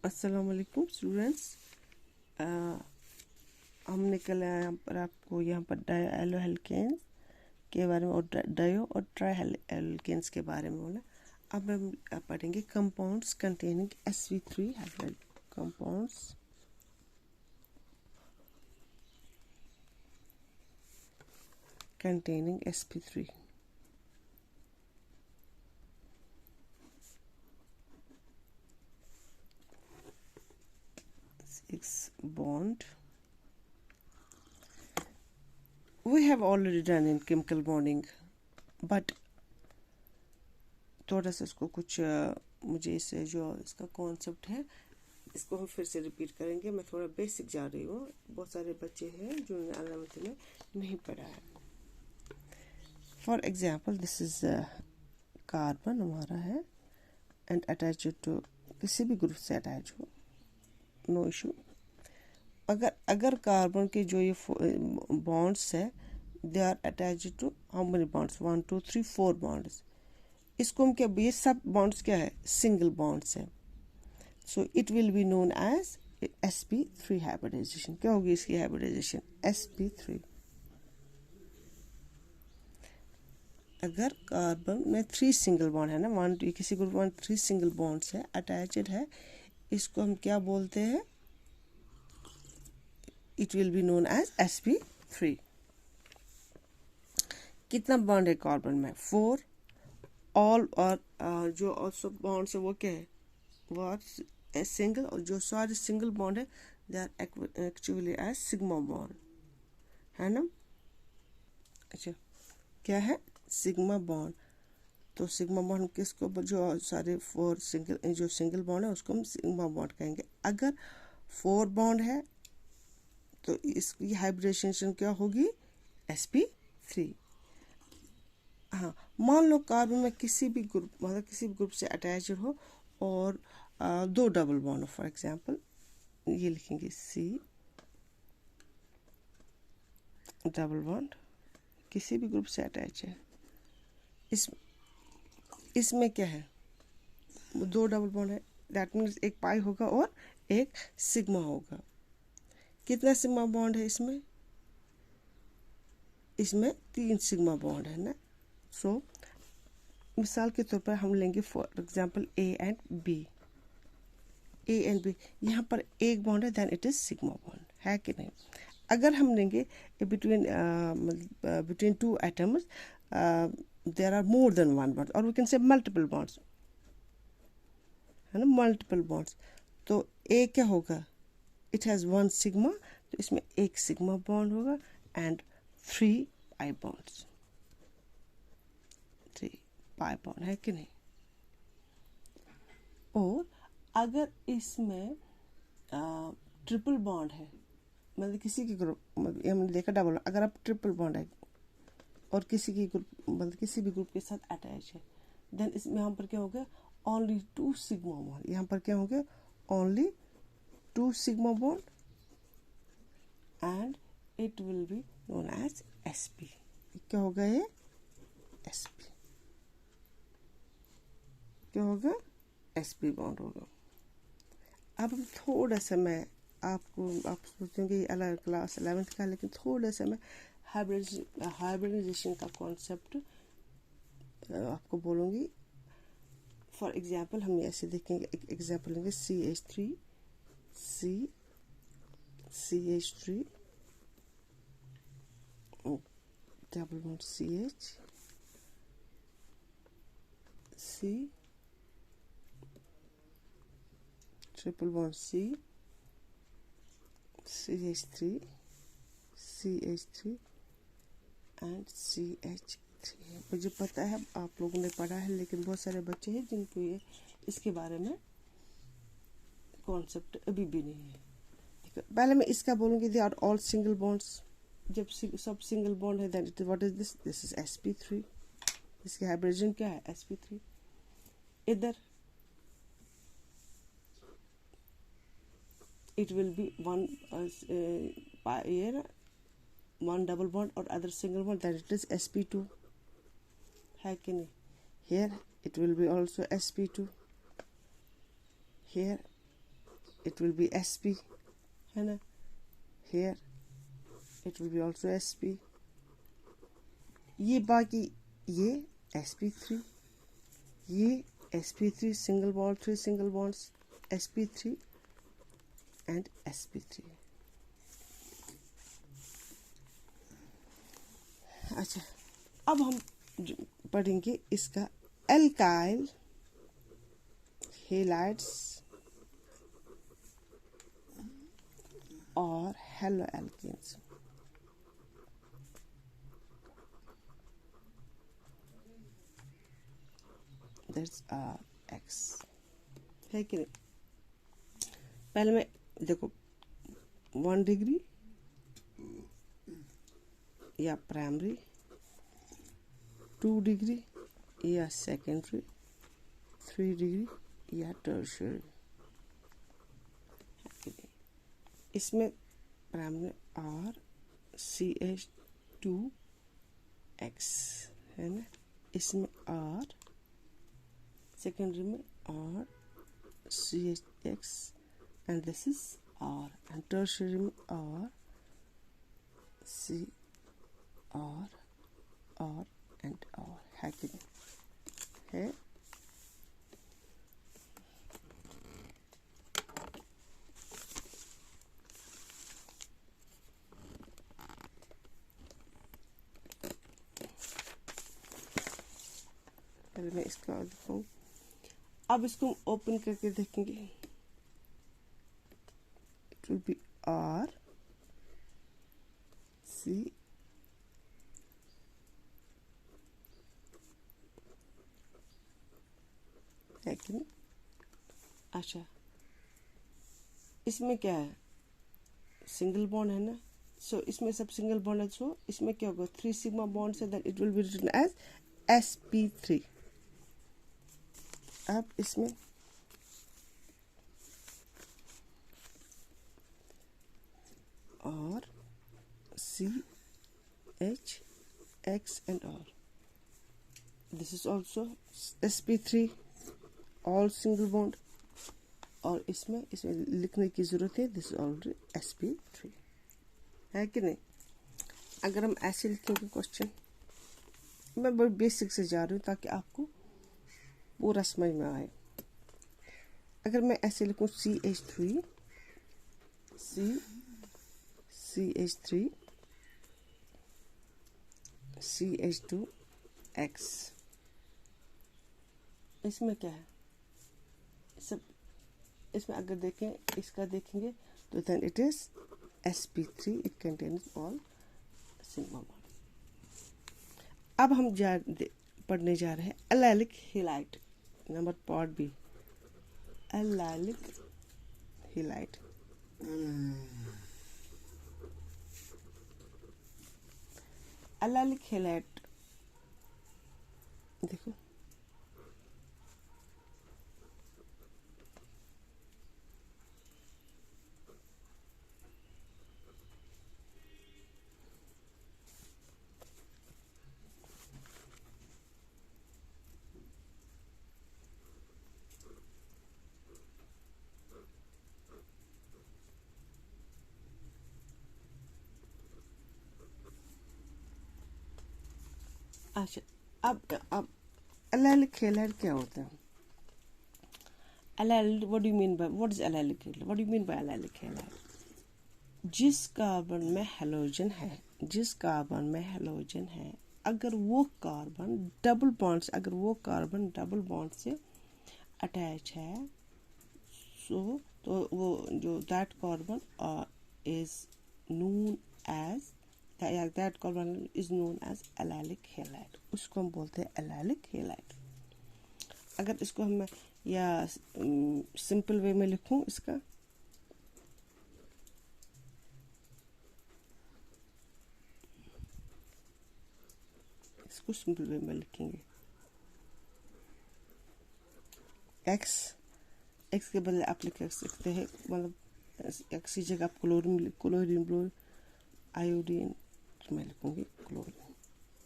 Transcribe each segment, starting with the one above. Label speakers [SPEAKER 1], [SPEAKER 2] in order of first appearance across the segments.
[SPEAKER 1] अस्सलाम वालेकुम स्टूडेंट्स। हमने कल यहाँ पर आपको यहाँ पर डायो एल्केन्स के बारे में और डायो और ट्राई एल्केन्स के बारे में बोला। अब हम पढ़ेंगे compounds containing sp3 hybrid compounds containing sp3. Six bond. We have already done in chemical bonding, but थोड़ा सा इसको कुछ मुझे इसे जो इसका कॉन्सेप्ट है इसको हम फिर से रिपीट करेंगे। मैं थोड़ा बेसिक जा रही हूँ, बहुत सारे बच्चे हैं जो 11th में नहीं पढ़ा है। For example this is carbon हमारा है एंड अटैच टू किसी भी ग्रुप से अटैच हो, नो इशू। अगर कार्बन के जो ये बॉन्ड्स है they are attach to how many bonds 1 2 3 4 bonds, इसको हम क्या, ये सब बॉन्ड्स क्या है, सिंगल बॉन्ड्स है। So it will be known as sp3 hybridisation. क्या होगी इसकी हाइब्रिडाइजेशन, sp3। अगर कार्बन में 3 सिंगल बॉन्ड है ना, वन किसी ग्रुप में 3 सिंगल बॉन्ड्स है अटैच्ड है, इसको हम क्या बोलते हैं, it will be known as sp3। कितना बॉन्ड है कार्बन में, 4। ऑल और जो ऑल्सो बॉन्ड्स है वो क्या है, वो आर सिंगल, और जो सारे सिंगल बॉन्ड है they are actually as sigma bond, है ना। अच्छा, क्या है, सिग्मा बॉन्ड। तो सिग्मा बॉन्ड किसको, जो सारे 4 सिंगल जो सिंगल बॉन्ड है उसको हम सिग्मा बॉन्ड कहेंगे। अगर 4 बॉन्ड है तो इसकी हाइब्रिडाइजेशन क्या होगी, sp3। हाँ, मान लो कार्बन में किसी भी ग्रुप, मतलब किसी भी ग्रुप से अटैच हो और 2 डबल बॉन्ड, फॉर एग्जांपल ये लिखेंगे C डबल बॉन्ड, किसी भी ग्रुप से अटैच है। इसमें क्या है, 2 डबल बॉन्ड है, दैट मीन्स एक पाई होगा और एक सिग्मा होगा। कितना सिग्मा बॉन्ड है इसमें, इसमें 3 सिग्मा बॉन्ड है ना। सो मिसाल के तौर पर हम लेंगे for example A and B, यहाँ पर एक बॉन्ड है, then it is sigma bond, है कि नहीं। अगर हम लेंगे between 2 atoms there are more than 1 bond, और we can say multiple bonds, है ना, मल्टीपल बॉन्ड्स। तो ए क्या होगा, इट हैज़ 1 सिग्मा, तो इसमें एक सिग्मा बॉन्ड होगा and 3 pi bonds, 3 pi bond, है कि नहीं। और अगर इसमें ट्रिपल बॉन्ड है, मतलब किसी की ग्रुप, मतलब हमने देखा डबल, अगर आप ट्रिपल बॉन्ड है और किसी की ग्रुप, मतलब किसी भी ग्रुप के साथ अटैच है, देन इसमें यहाँ पर क्या हो गया, ओनली 2 सिग्मा बॉन्ड, यहाँ पर क्या हो गया, only 2 sigma bond and it will be known as sp। क्या होगा ये, sp, क्या होगा, sp बॉन्ड होगा। अब हम थोड़ा सा, मैं आपको, आप सोचेंगे ये अलग क्लास 11th का, लेकिन थोड़ा सा मैं हाइब्रिडाइजेशन का कॉन्सेप्ट आपको बोलूँगी। फॉर एग्जांपल हम ऐसे देखेंगे, एक एग्जांपल लेंगे CH3 CH3 double bond CH C triple bond C CH3 and CH3। मुझे पता है आप लोगों ने पढ़ा है, लेकिन बहुत सारे बच्चे हैं जिनको ये इसके बारे में कॉन्सेप्ट अभी भी नहीं है। ठीक है, पहले मैं इसका बोलूँगी, they are all single bonds. जब सब सिंगल बॉन्ड है then it what is this, this is sp3। इसकी हाइब्रिडेशन क्या है, sp3। इधर it will be one double bond or other single bond, that it is sp2, है कि नहीं। here it will be also sp2, here it will be sp, है ना. Here it will be also sp. ये बाकी ये sp3, ये sp3 single bond, 3 single bonds, sp3 and sp3. अच्छा, अब हम पढ़ेंगे इसका एल्काइल हेलाइड्स और haloalkanes. That's R X, है कि नहीं. पहले मैं देखो 1 डिग्री या प्राइमरी, 2 डिग्री या सेकेंडरी, 3 डिग्री या टर्शियरी. इसमें प्राइमरी आर CH2 X है ना. इसमें आर, सेकेंडरी में R CH and this is R, and tertiary में R C R R and R, है कि नहीं, है. पहले मैं इसका दिखाऊं. अब इसको हम ओपन करके देखेंगे. It will B R C है कि नहीं. अच्छा, इसमें क्या है, सिंगल बॉन्ड है ना. सो इसमें सब सिंगल बॉन्ड है. सो इसमें क्या होगा, 3 सिग्मा बॉन्ड से then it will be written as sp3. अब इसमें R C H X and R. This is also sp3, all single bond. और इसमें लिखने की जरूरत है, दिस इज ऑलरेडी sp3, है कि नहीं. अगर हम ऐसे लिखेंगे क्वेश्चन, मैं बहुत बेसिक से जा रही हूँ ताकि आपको पूरा समझ में आए. अगर मैं ऐसे लिखूँ CH3 CH3 CH2 X, इसमें क्या है, सब इसमें अगर देखें, इसका देखेंगे तो then it is sp3, it contains all sigma bond. अब हम पढ़ने जा रहे हैं allylic halide, number part B. Allylic halide. Allylic halide देखो, अच्छा. अब एलाइलिक हेलाइड क्या होता है. Allylic, what do you mean by, what is allylic halide, what do you mean by allylic halide. जिस कार्बन में हेलोजन है, जिस कार्बन में हेलोजन है, अगर वो कार्बन डबल बॉन्ड, अगर वो कार्बन डबल बॉन्ड से अटैच है, सो तो वो जो that carbon is known as, that carbon is known as allylic halide. उसको हम बोलते हैं एलाइलिक हेलाइड. अगर इसको हम या सिंपल वे में लिखूं, इसका सिंपल वे में लिखेंगे, एक्स के बदले आप लिख सकते हैं, मतलब एक्स की जगह आप क्लोरीन आयोडीन, मैं लिखूंगी क्लोरीन.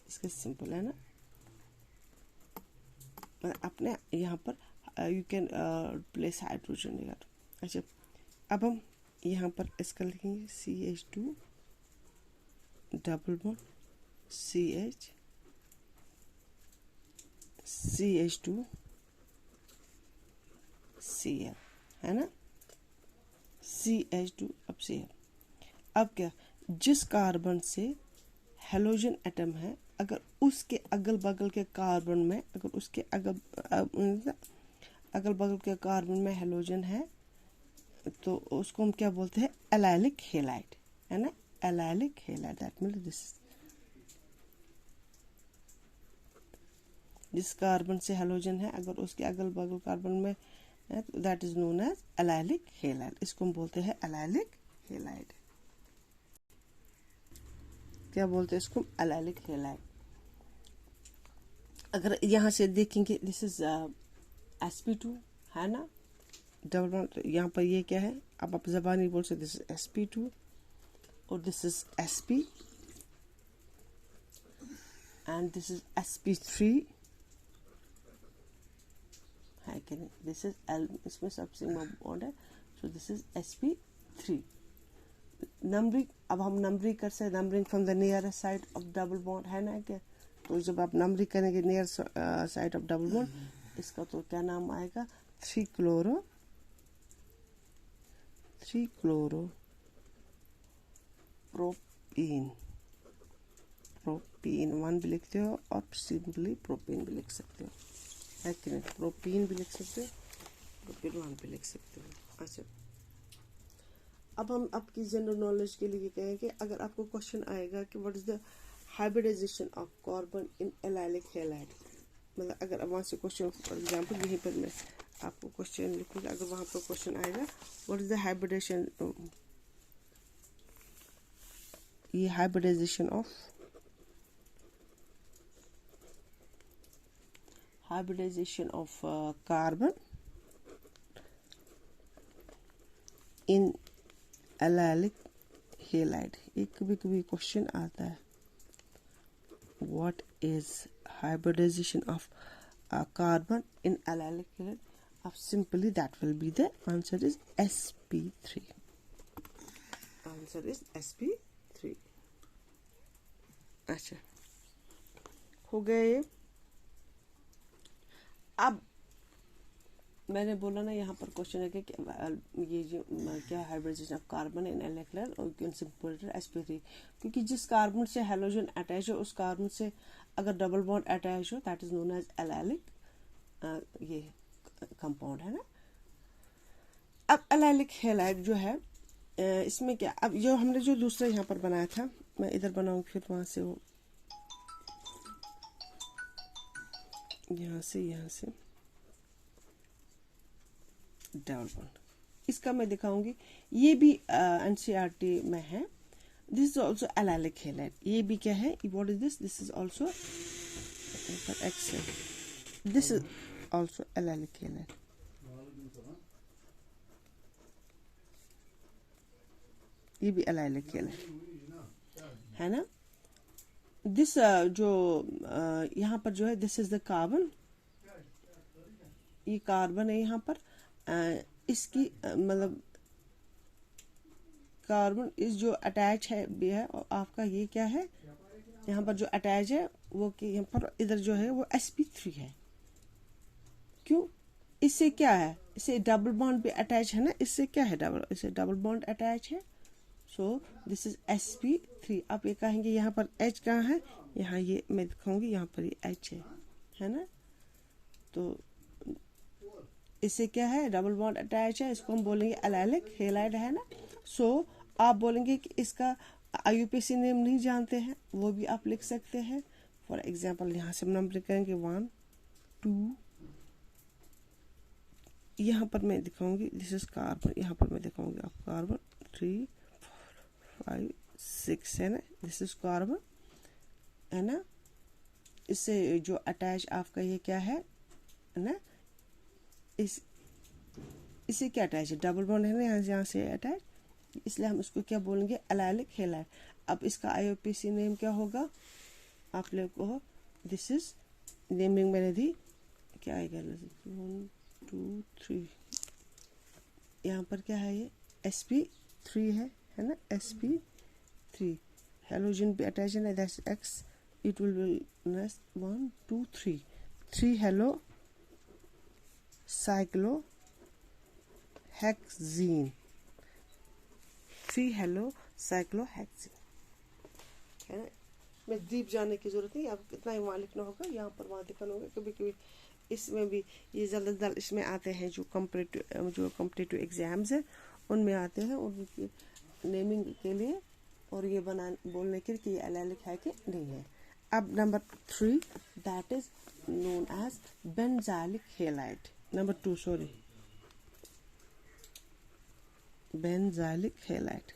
[SPEAKER 1] इसका सिंपल है ना. अपने यहाँ पर यू कैन प्लेस हाइड्रोजन यार. अच्छा, अब हम यहाँ पर इसका लिखेंगे CH2 double bond CH2 Cl, है ना, CH2 अब Cl। अब क्या, जिस कार्बन से हेलोजन एटम है, अगर उसके अगल बगल के कार्बन में, अगर उसके अगल बगल के कार्बन में हेलोजन है, तो उसको हम क्या बोलते हैं, एलाइलिक हेलाइड, है ना, allylic halide. That means this, जिस कार्बन से हेलोजन है, अगर उसके अगल बगल कार्बन में है, that is known as allylic halide. इसको हम बोलते हैं एलाइलिक हेलाइड। क्या बोलते हैं इसको, एलाइलिक हेलाइड। अगर यहाँ से देखेंगे, दिस इज sp2, है ना, डबल बॉन्ड। यहाँ पर ये क्या है, अब आप जबानी बोल सकते, दिस इज sp2 और this is sp and this is sp3, है कि नहीं, दिस इज L, इसमें सब सिग्मा बॉन्ड है, so this is sp3। Numbering, अब हम नंबरिंग कर सकते, numbering from the nearest side of double bond, है ना, क्या, तो जब आप नंबरिंग करेंगे near side of double bond, इसका तो क्या नाम आएगा, 3 क्लोरो प्रोपीन, प्रोपीन 1 भी लिखते हो और सिंपली प्रोपीन भी लिख सकते हो, है कि नहीं, प्रोपीन भी लिख सकते हो, प्रोपीन 1 भी लिख सकते हो। अच्छा, अब हम आपकी जनरल नॉलेज के लिए कहेंगे, अगर आपको क्वेश्चन आएगा कि what is the hybridisation of carbon in allylic halide, मतलब अगर वहाँ से क्वेश्चन, फॉर एग्जांपल यहीं पर मैं आपको क्वेश्चन लिखूंगा, अगर वहाँ पर क्वेश्चन आएगा व्हाट इज द हाइब्रिडेशन, ये hybridization of carbon in allylic halide, एक कभी कभी क्वेश्चन आता है, what is hybridization of carbon in allylic halide, अब simply that will be the answer is sp3, answer is sp3। अच्छा, हो गए। अब मैंने बोला ना, यहाँ पर क्वेश्चन है कि ये जो क्या hybridisation of carbon in allylic और सिंपल sp3, क्योंकि जिस कार्बन से हेलोजन अटैच है, उस कार्बन से अगर डबल बॉन्ड अटैच हो, that is known as allylic ये कंपाउंड, है ना। अब एलाइलिक हैलाइड जो है, इसमें क्या, अब जो हमने जो दूसरा यहाँ पर बनाया था, मैं इधर बनाऊँ, फिर वहाँ से वो यहाँ से डबल बॉन्ड, इसका मैं दिखाऊंगी, ये भी NCERT में है। This is also allylic halide, ये भी क्या है, what is this is also excel, this is also allylic halide, ये भी एलाइलिक हैलाइड, है ना। दिस जो यहाँ पर जो है, दिस इज द कार्बन, ये कार्बन है यहाँ पर, इसकी मतलब कार्बन इस जो अटैच है भी है, और आपका ये क्या है, यहाँ पर जो अटैच है वो कि यहाँ पर इधर जो है वो sp3 है। क्यों, इससे क्या है, इससे डबल बॉन्ड भी अटैच है ना, इससे क्या है, इससे डबल बॉन्ड अटैच है, सो दिस इज sp3। आप ये कहेंगे यहाँ पर H कहाँ है, यहाँ ये मैं दिखाऊंगी, यहाँ पर ये H है ना, तो इससे क्या है, डबल बॉन्ड अटैच है, इसको हम बोलेंगे एलाइलिक हैलाइड, है ना। सो आप बोलेंगे कि इसका IUPAC नेम नहीं जानते हैं, वो भी आप लिख सकते हैं। फॉर एग्जांपल यहाँ से हम नंबर करेंगे 1 2, यहाँ पर मैं दिखाऊंगी दिस इज कार्बन, यहाँ पर मैं दिखाऊंगी आप कार्बन 3 4 5 6, है ना, दिस इज कार्बन, है ना। इससे जो अटैच आपका ये क्या है ना, इससे क्या अटैच है, डबल बॉन्ड है ना, यहाँ से अटैच, इसलिए हम इसको क्या बोलेंगे, एलाइलिक हैलाइड। अब इसका IUPAC नेम क्या होगा, आप लोग को, दिस इज नेमिंग मैंने दी, क्या आएगा, 1 2 3, यहाँ पर क्या है, ये sp3 है ना, sp3 हेलोजन पे अटैच है ना, that's x, it will B 1 2 3 3 hello cyclo hexene, 3 hello cyclo hexene है ना। में डीप जाने की जरूरत नहीं, अब कितना ही वहाँ लिखना होगा, यहाँ पर वहाँ दिखाना होगा। कभी कभी इसमें भी ये ज़्यादातर इसमें आते हैं जो कम्पिटिटिव एग्जाम्स है उनमें आते हैं, उनकी नेमिंग के लिए और ये बोलने के लिए कि ये एलेलिक है कि नहीं है। अब number 3 that is known as benzylic halide. Number 2 sorry, benzylic halide.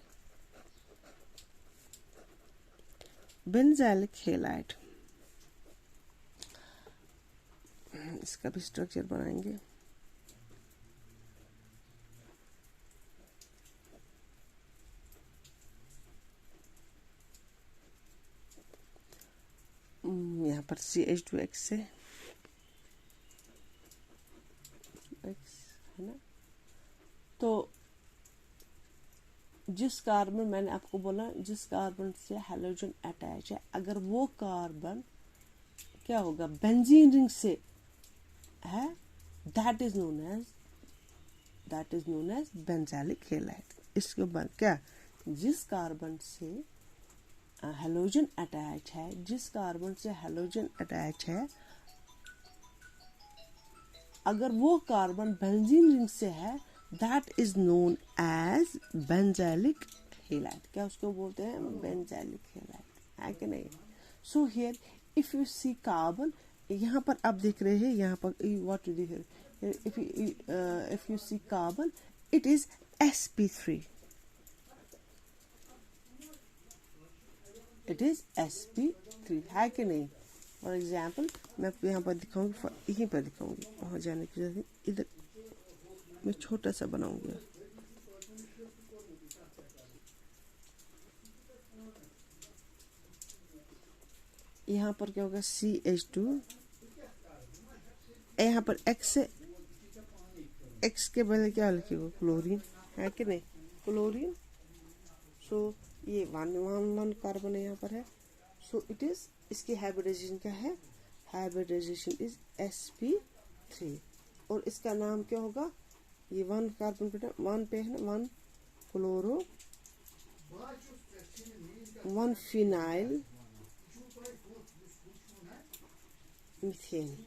[SPEAKER 1] Benzylic halide इसका भी स्ट्रक्चर बनाएंगे। यहाँ पर CH2X से X है ना। तो जिस कार्बन, मैंने आपको बोला जिस कार्बन से हैलोजन अटैच है, अगर वो कार्बन क्या होगा बेंजीन रिंग से है, that is known as benzylic halide. इसके बाद क्या, जिस कार्बन से हैलोजन अटैच है, जिस कार्बन से हैलोजन अटैच है, अगर वो कार्बन बेंजीन रिंग से है, that is known as benzylic halide. क्या उसको बोलते हैं, बेंजाइलिक हेलाइड है कि नहीं। So here if you see carbon, यहाँ पर आप देख रहे हैं, यहाँ पर व्हाट यू देख रहे, if you see carbon it is sp3, it is sp3 है कि नहीं। फॉर एग्जाम्पल मैं आपको यहाँ पर दिखाऊंगी, यहीं पर दिखाऊंगी, वहाँ जाने की जरूरत नहीं, इधर मैं छोटा सा बनाऊंगी। यहाँ पर क्या होगा CH2, यहाँ पर X के बदले क्या लिखेगा, क्लोरीन है कि नहीं, क्लोरीन। सो ये 1 कार्बन है यहाँ पर है, सो इट इज, इसकी हाइब्रिडाइजेशन क्या है, हाइब्रिडाइजेशन इज sp3 और इसका नाम क्या होगा, ये 1 कार्बन पे 1 पे है ना, 1 क्लोरो 1 फिनाइल मीथेन,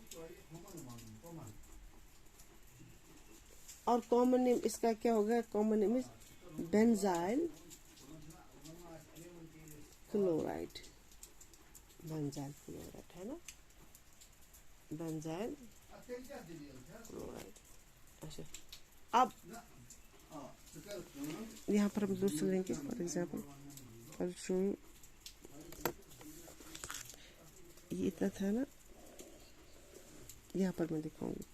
[SPEAKER 1] और कॉमन नेम इसका क्या होगा, common name is benzyl chloride, benzyl chloride है ना, बेंजाइल क्लोराइड। अच्छा, अब यहाँ पर हम दूसरे लेंगे, फॉर एग्जाम्पल फॉर शो, ये इतना था ना, यहाँ पर मैं दिखाऊंगी।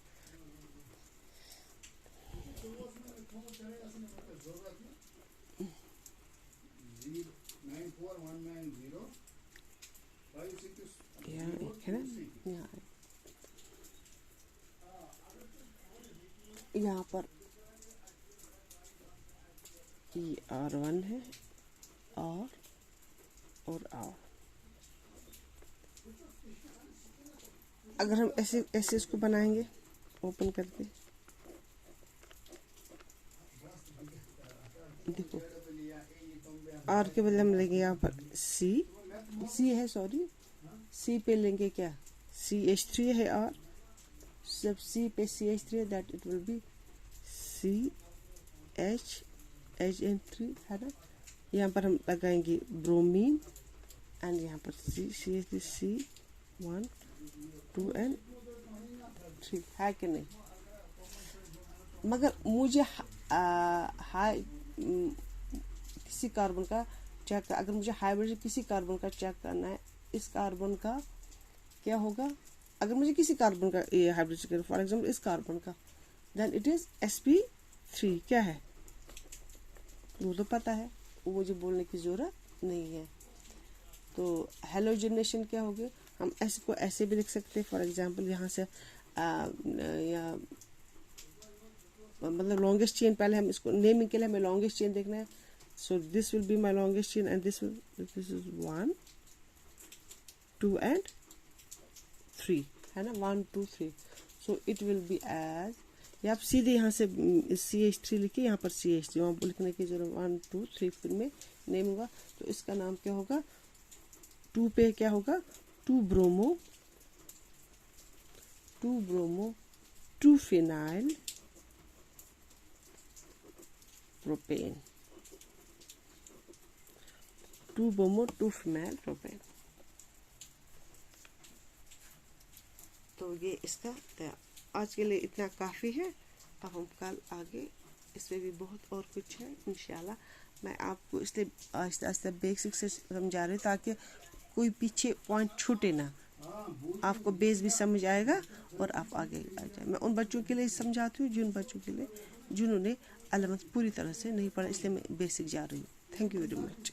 [SPEAKER 1] यहाँ एक है ना, यहाँ पर ये R1 है, और R। अगर हम ऐसे ऐसे इसको बनाएंगे ओपन करके, देखो R के बदले हम लेंगे यहाँ पर C है, सॉरी C पे लेंगे क्या, CH3 है R, जब C पे CH3 है, that it will B CHHN3 है ना। यहाँ पर हम लगाएंगे ब्रोमीन एंड यहाँ पर C1 2 and 3 है कि नहीं। मगर मुझे हाई किसी कार्बन का चेक, अगर मुझे हाइब्रिड किसी कार्बन का चेक करना है, इस कार्बन का क्या होगा, अगर मुझे किसी कार्बन का ये हाइब्रिड चेक, फॉर एग्जाम्पल इस कार्बन का, देन इट इज sp3 क्या है, वो तो पता है, वो मुझे बोलने की जरूरत नहीं है। तो हेलोजनेशन क्या हो गया, हम ऐसे को ऐसे भी लिख सकते हैं, फॉर एग्जाम्पल यहाँ से या मतलब लॉन्गेस्ट चेन पहले हम इसको नेमिंग के लिए हमें लॉन्गेस्ट चेन देखना है. So this will be my longest chain and this is 1 2 and 3 है ना, 1 2 3. So it will be as, या आप सीधे यहाँ से CH3 लिखिए, यहाँ पर CH3 वहाँ लिखने की जरूरत. 1 2 3 फिर में नेम होगा. तो इसका नाम क्या होगा, 2 पे क्या होगा, 2 bromo 2 phenyl propane, 2 bromo 2 phenyl propane. तो ये इसका आज के लिए इतना काफ़ी है. अब हम कल आगे इसमें भी बहुत और कुछ है इंशाल्लाह. मैं आपको इसलिए आहिस्ता आहिस्ता बेसिक से समझा रही हूँ ताकि कोई पीछे पॉइंट छूटे ना, आपको बेस भी समझ आएगा और आप आगे आ जाए. मैं उन बच्चों के लिए समझाती हूँ जिन बच्चों के लिए जिन्होंने 11th पूरी तरह से नहीं पढ़ा, इसलिए मैं बेसिक जा रही हूँ. Thank you very much.